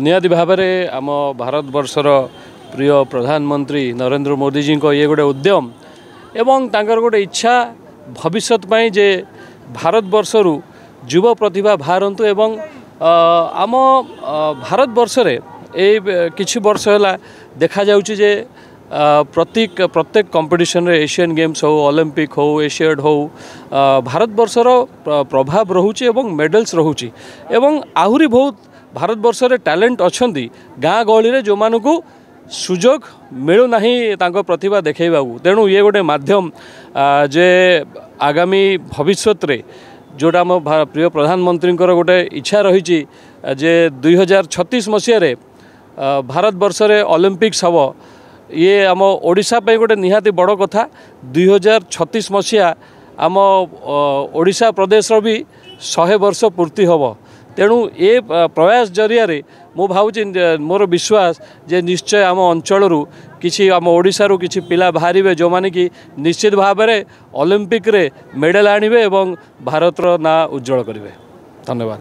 निहाती भाव में आम भारत वर्षर प्रिय प्रधानमंत्री नरेंद्र मोदी जी को ये गोटे उद्यम एवं तांकर गोटे इच्छा भविष्य में जे भारत वर्षरु युव प्रतिभा बाहरतु एवं आम भारत वर्ष रे किछि वर्ष है देखा जाउछि जे प्रत्येक कंपटीशन रे एशियन गेम्स हो ओलंपिक हो एशियाड हो भारत वर्षर प्रभाव रोचे एवं मेडल्स रोचे एवं आहुरी बहुत भारत वर्ष रे टैलेंट अच्छी गाँ गहली रे जो मानू सुजोग मिलूना तांको प्रतिभा देखा तेणु ये गोटे माध्यम जे आगामी भविष्य रे जोटा आम प्रिय प्रधानमंत्री गोटे इच्छा रही जे 2036 मसीह भारत वर्ष रे ओलंपिक्स हम ये आम ओडिशा पे गोटे निहाती बड़ कथा 2036 मसीहा आम ओडिशा प्रदेश भी 100 वर्ष पूर्ति हम तेणु ये प्रयास जरिया मु भावुँ मोर विश्वास जे निश्चय आम अंचल किसी आम ओडिशा किसी पिला बाहर जो माने कि निश्चित भाव में ओलंपिक रे मेडल आणवे एवं भारतर ना उज्जवल करेंगे। धन्यवाद।